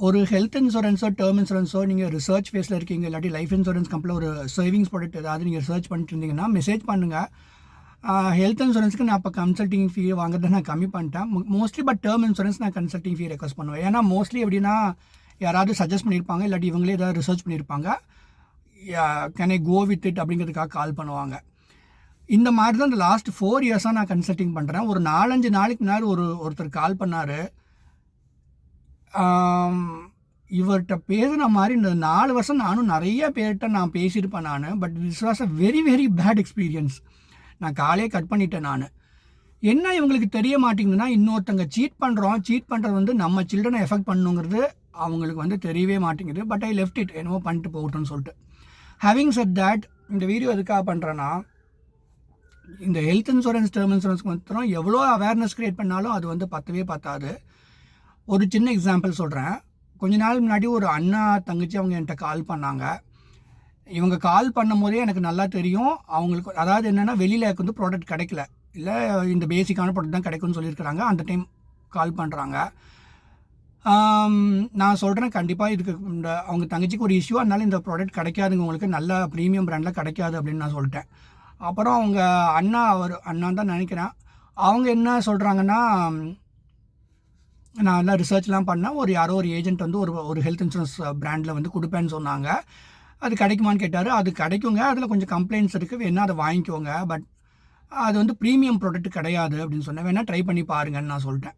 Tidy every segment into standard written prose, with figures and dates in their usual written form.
ஒரு health இன்சூரன்ஸோ term இன்சூரன்ஸோ நீங்கள் research ஃபேஸில் இருக்கீங்க, இல்லாட்டி லைஃப் இன்சூரன்ஸ் கம்பெனியில் ஒரு சேவிங்ஸ் ப்ராடக்ட் ஏதாவது நீங்கள் ரிசர்ச் பண்ணிட்டு இருந்தீங்கன்னா மெசேஜ் பண்ணுங்கள். ஹெல்த் இன்சூரன்ஸுக்கு நான் இப்போ கன்சல்டிங் ஃபீ வாங்குறதை நான் கம்மி பண்ணிட்டேன் மோஸ்ட்லி. பட் டேர்ம் இன்சூரன்ஸ் நான் கன்சல்டிங் ஃபீ ரெக்வஸ்ட் பண்ணுவேன். ஏன்னா மோஸ்ட்லி எப்படின்னா யாராவது சஜஸ்ட் பண்ணியிருப்பாங்க, இல்லாட்டி இவங்களே ஏதாவது ரிசர்ச் பண்ணியிருப்பாங்க, can I go with it அப்படிங்கிறதுக்காக கால் பண்ணுவாங்க. இந்த மாதிரி தான் இந்த லாஸ்ட் 4 இயர்ஸாக நான் கன்சல்டிங் பண்ணுறேன். ஒரு 4-5 நாளைக்கு முன்னாடி ஒருத்தர் கால் பண்ணார். இவர்கிட்ட பேசுன மாதிரி இந்த 4 வருஷம் நானும் நிறைய பேர்கிட்ட நான் பேசியிருப்பேன் நான். But this was a very very bad experience. நான் காலையே கட் பண்ணிட்டேன் நான். என்ன இவங்களுக்கு தெரிய மாட்டேங்குதுன்னா, இன்னொருத்தங்க சீட் பண்ணுறது வந்து நம்ம சில்ட்ரனை எஃபெக்ட் பண்ணுங்கிறது அவங்களுக்கு வந்து தெரியவே மாட்டேங்குது. பட் ஐ லெஃப்ட் இட், என்னவோ பண்ணிட்டு போகட்டும்னு சொல்லிட்டு. ஹேவிங் செட் தேட், இந்த வீடியோ எதுக்காக பண்ணுறேன்னா, இந்த ஹெல்த் இன்சூரன்ஸ் டேர்ம் இன்சூரன்ஸ்க்கு மாத்திரம் எவ்வளோ அவேர்னஸ் க்ரியேட் பண்ணாலும் அது வந்து பத்தவே பத்தாது. ஒரு சின்ன எக்ஸாம்பிள் சொல்கிறேன். கொஞ்ச நாள் முன்னாடி ஒரு அண்ணா தங்கச்சி அவங்க என்கிட்ட கால் பண்ணாங்க. இவங்க கால் பண்ணும் போதே எனக்கு நல்லா தெரியும் அவங்களுக்கு, அதாவது என்னென்னா வெளியில் எனக்கு வந்து ப்ராடக்ட் கிடைக்கல, இல்லை இந்த பேசிக்கான ப்ராடக்ட் தான் கிடைக்கும்னு சொல்லியிருக்கிறாங்க. அந்த டைம் கால் பண்ணுறாங்க. நான் சொல்கிறேன் கண்டிப்பாக இதுக்கு இந்த அவங்க தங்கச்சிக்கு ஒரு இஷ்யூ, அதனால இந்த ப்ராடக்ட் கிடைக்காதுங்க உங்களுக்கு, நல்ல ப்ரீமியம் ப்ராண்டில் கிடைக்காது அப்படின்னு நான் சொல்லிட்டேன். அப்புறம் அவங்க அண்ணான்னு தான் நினைக்கிறேன். அவங்க என்ன சொல்கிறாங்கன்னா, நான் எல்லாம் ரிசர்ச்லாம் பண்ணேன், யாரோ ஒரு ஏஜென்ட் வந்து ஒரு ஹெல்த் இன்சூரன்ஸ் பிராண்டில் வந்து கொடுப்பேன்னு சொன்னாங்க. அது கிடைக்குமான்னு கேட்டார். அது கிடைக்குங்க, அதில் கொஞ்சம் கம்ப்ளைண்ட்ஸ் இருக்குது, வேணால் அதை வாங்கிக்கோங்க, பட் அது வந்து ப்ரீமியம் ப்ராடக்ட் கிடையாது அப்படின்னு சொன்னேன். வேணால் ட்ரை பண்ணி பாருங்கன்னு நான் சொல்லிட்டேன்.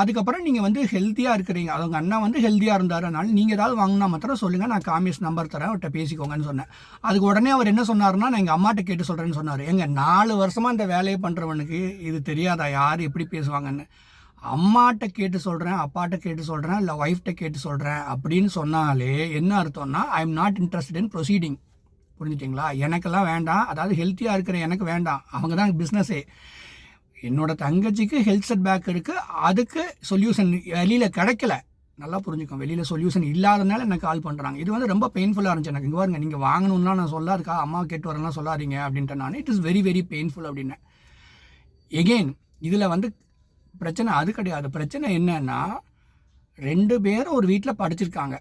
அதுக்கப்புறம் நீங்கள் வந்து ஹெல்த்தியாக இருக்கிறீங்க, அவங்க அண்ணா வந்து ஹெல்த்தியாக இருந்தார், அதனால் நீங்கள் ஏதாவது வாங்கினா மாத்திரம் சொல்லுங்கள், நான் காமியஸ் நம்பர் தரேன், அவர்கிட்ட பேசிக்கோங்கன்னு சொன்னேன். அதுக்கு உடனே அவர் என்ன சொன்னார்னா, நான் எங்கள் அம்மாட்ட கேட்டு சொல்கிறேன்னு சொன்னார். 4 வருஷமாக இந்த வேலையை பண்ணுறவனுக்கு இது தெரியாதா யார் எப்படி பேசுவாங்கன்னு? அம்மாட்ட கேட்டு சொல்கிறேன், அப்பாட்ட கேட்டு சொல்கிறேன், இல்லை ஒய்ஃப்ட்ட கேட்டு சொல்கிறேன் அப்படின்னு சொன்னாலே என்ன அர்த்தம்னா, I am not interested in proceeding. புரிஞ்சுட்டிங்களா? எனக்கெல்லாம் வேண்டாம், அதாவது ஹெல்த்தியாக இருக்கிற எனக்கு வேண்டாம், அவங்க தான் பிஸ்னஸே. என்னோட தங்கச்சிக்கு ஹெல்த் செட் பேக் இருக்குது, அதுக்கு சொல்யூஷன் வெளியில் கிடைக்கல. நல்லா புரிஞ்சுக்கோங்க, வெளியில் சொல்யூஷன் இல்லாதனால எனக்கு கால் பண்ணுறாங்க. இது வந்து ரொம்ப பெயின்ஃபுல்லாக இருந்துச்சு எனக்கு. இங்கே பாருங்க, நீங்கள் வாங்கணும்லாம் நான் சொல்லாதுக்கா, அம்மா கேட்டு வரலாம் சொல்லாதீங்க அப்படின்ட்டு நான். It is very very painful அப்படின்னேன். எகெயின் இதில் வந்து பிரச்சனை அது கிடையாது. பிரச்சனை என்னன்னா, 2 பேரும் ஒரு வீட்டில் படிச்சிருக்காங்க.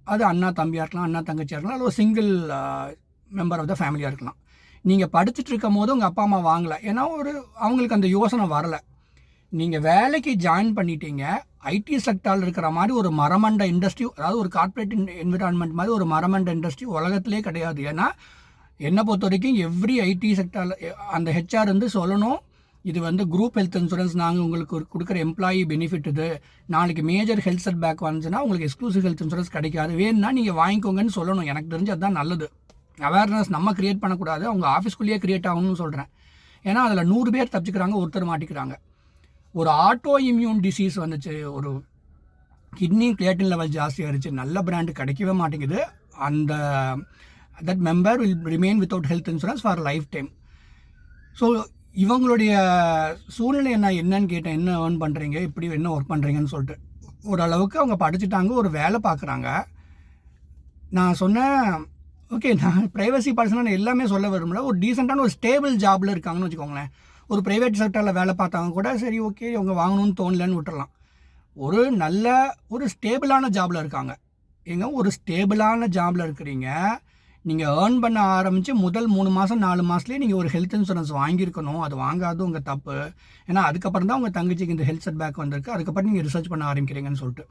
அது அண்ணா தம்பியாக இருக்கலாம், அண்ணா தங்கச்சியாக இருக்கலாம், அது ஒரு சிங்கிள் மெம்பர் ஆஃப் த ஃபேமிலியாக இருக்கலாம். நீங்கள் படிச்சுட்டு இருக்கும் போது உங்கள் அப்பா அம்மா வாங்கலை, ஏன்னா அவங்களுக்கு அந்த யோசனை வரலை. நீங்கள் வேலைக்கு ஜாயின் பண்ணிட்டீங்க, ஐடி செக்டாரில் இருக்கிற மாதிரி ஒரு மரமண்ட இண்டஸ்ட்ரி, அதாவது ஒரு கார்ப்பரேட் என்விரான்மெண்ட் மாதிரி ஒரு மரமண்ட இண்டஸ்ட்ரி உலகத்திலே கிடையாது. ஏன்னா என்னை பொறுத்த வரைக்கும் எவ்ரி ஐடி செக்டாரில் அந்த ஹெச்ஆர் வந்து சொல்லணும், இது வந்து குரூப் ஹெல்த் இன்சூரன்ஸ் நாங்கள் உங்களுக்கு கொடுக்குற எம்ப்ளாயி பெனிஃபிட், இது நாளைக்கு மேஜர் ஹெல்த் செட் பேக் வந்துச்சுன்னா உங்களுக்கு எக்ஸ்க்ளூசிவ் ஹெல்த் இன்சூரன்ஸ் கிடைக்காது, வேணும்னா நீங்கள் வாங்கிக்கோங்கன்னு சொல்லணும். எனக்கு தெரிஞ்சு அதுதான் நல்லது. அவேர்னஸ் நம்ம க்ரியேட் பண்ணக்கூடாது, அவங்க ஆஃபீஸ்க்குள்ளேயே க்ரியேட் ஆகணும்னு சொல்கிறேன். ஏன்னா அதில் 100 பேர் தப்பிச்சுக்கிறாங்க, ஒருத்தர் மாட்டிக்கிறாங்க. ஒரு ஆட்டோ இம்யூன் டிசீஸ் வந்துச்சு, ஒரு கிட்னி கிரியேட்டின் லெவல் ஜாஸ்தியாகிடுச்சு, நல்ல பிராண்டு கிடைக்கவே மாட்டேங்குது. That member will remain without health insurance for life time. So இவங்களுடைய சூழ்நிலை என்னன்னு கேட்டேன், என்ன ஏர்ன் பண்ணுறீங்க, இப்படி என்ன ஒர்க் பண்ணுறீங்கன்னு சொல்லிட்டு. ஓரளவுக்கு அவங்க படிச்சுட்டாங்க, ஒரு வேலை பார்க்குறாங்க. நான் சொன்னேன், ஓகே நான் ப்ரைவசி பர்சனாக நான் எல்லாமே சொல்ல விரும்பல, ஒரு டீசெண்டான ஒரு ஸ்டேபிள் ஜாபில் இருக்காங்கன்னு வச்சுக்கோங்களேன். ஒரு ப்ரைவேட் செக்டரில் வேலை பார்த்தாங்க கூட சரி, ஓகே இவங்க வாங்கணும்னு தோணலன்னு விட்டுறலாம். ஒரு ஸ்டேபிளான ஜாபில் இருக்காங்க. ஒரு ஸ்டேபிளான ஜாபில் இருக்கிறீங்க, நீங்கள் ஏர்ன் பண்ண ஆரம்பித்து முதல் 3 மாதம் 4 மாதத்துலேயே நீங்கள் ஒரு ஹெல்த் இன்சூரன்ஸ் வாங்கியிருக்கணும். அது வாங்காது உங்கள் தப்பு. ஏன்னா அதுக்கப்புறம் தான் உங்கள் தங்கச்சிக்கு இந்த ஹெல்த் செட் பேக் வந்திருக்கு, அதுக்கப்புறம் நீங்கள் ரிசர்ச் பண்ண ஆரம்பிக்கிறீங்கன்னு சொல்லிட்டு.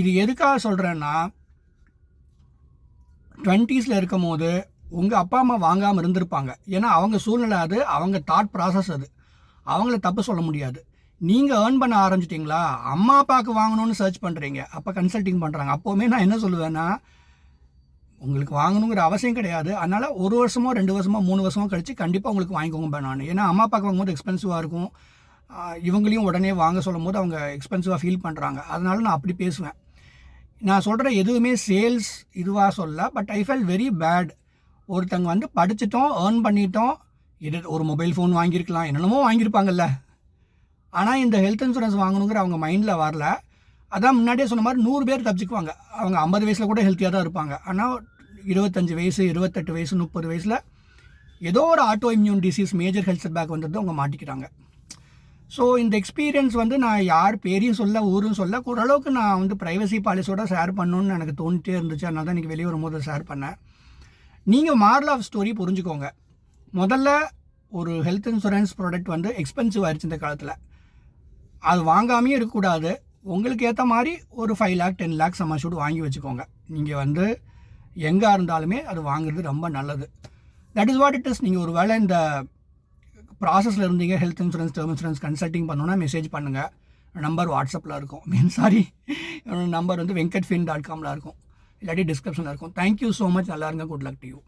இது எதுக்காக சொல்கிறேன்னா, 20s இருக்கும் போது உங்கள் அப்பா அம்மா வாங்காமல் இருந்திருப்பாங்க. ஏன்னா அவங்க சூழ்நிலை அது, அவங்க தாட் ப்ராசஸ் அது, அவங்கள தப்பு சொல்ல முடியாது. நீங்கள் ஏர்ன் பண்ண ஆரம்பிச்சிட்டிங்களா, அம்மா அப்பாவுக்கு வாங்கணும்னு சர்ச் பண்ணுறீங்க, அப்போ கன்சல்டிங் பண்ணுறாங்க. அப்போவுமே நான் என்ன சொல்லுவேன்னா, உங்களுக்கு வாங்கணுங்கிற அவசியம் கிடையாது, அதனால் 1 வருஷமோ 2 வருஷமோ 3 வருஷமோ கழித்து கண்டிப்பாக உங்களுக்கு வாங்கிக்கோங்க நான். ஏன்னா அம்மா அப்பாவுக்கு வாங்கும்போது எக்ஸ்பென்சிவாக இருக்கும், இவங்களையும் உடனே வாங்க சொல்லும் போது அவங்க எக்ஸ்பென்சிவாக ஃபீல் பண்ணுறாங்க. அதனால நான் அப்படி பேசுவேன். நான் சொல்கிற எதுவுமே சேல்ஸ் இதுவாக சொல்ல, but I felt very bad. ஒருத்தங்க வந்து படிச்சிட்டோம், ஏர்ன் பண்ணிட்டோம், இது ஒரு மொபைல் ஃபோன் வாங்கியிருக்கலாம், என்னென்னமோ வாங்கியிருப்பாங்கல்ல, ஆனால் இந்த ஹெல்த் இன்சூரன்ஸ் வாங்கணுங்கிற அவங்க மைண்டில் வரல. அதான் முன்னாடியே சொன்ன மாதிரி 100 பேர் தப்பிச்சுக்குவாங்க. அவங்க 50 வயசில் கூட ஹெல்த்தியாக தான் இருப்பாங்க. ஆனால் 25 வயசு 28 வயசு 30 வயசில் ஏதோ ஒரு auto immune disease major health set back வந்துட்டு அவங்க மாட்டிக்கிறாங்க. ஸோ இந்த எக்ஸ்பீரியன்ஸ் வந்து நான் யார் பேரையும் சொல்ல ஊரும் சொல்ல ஓரளவுக்கு நான் வந்து ப்ரைவசி பாலிசியோட ஷேர் பண்ணணுன்னு எனக்கு தோணிட்டே இருந்துச்சு. அதனால தான் இன்றைக்கி வெளியே வரும்போது ஷேர் பண்ணேன். நீங்கள் மாரல் ஆஃப் ஸ்டோரி புரிஞ்சுக்கோங்க. முதல்ல ஒரு ஹெல்த் இன்சூரன்ஸ் ப்ராடக்ட் வந்து எக்ஸ்பென்சிவ் ஆயிடுச்சு இந்த காலத்தில். அது வாங்காமையே இருக்கக்கூடாது. உங்களுக்கு ஏற்ற மாதிரி ஒரு 5 lakh 10 lakh சம் அஷ்யூர்ட் வாங்கி வச்சுக்கோங்க. நீங்கள் வந்து எங்கே இருந்தாலுமே அது வாங்குறது ரொம்ப நல்லது. That is what it is. நீங்கள் ஒரு வேளை இந்த ப்ராசஸில் இருந்தீங்க, health insurance term insurance consulting பண்ணணுன்னா மெசேஜ் பண்ணுங்கள். நம்பர் வாட்ஸ்அப்பில் இருக்கும். நம்பர் வந்து venkatfin.com இருக்கும். இல்லாட்டி டிஸ்கிரிப்ஷனில் இருக்கும். Thank you so much. நல்லா இருங்க. Good luck to you.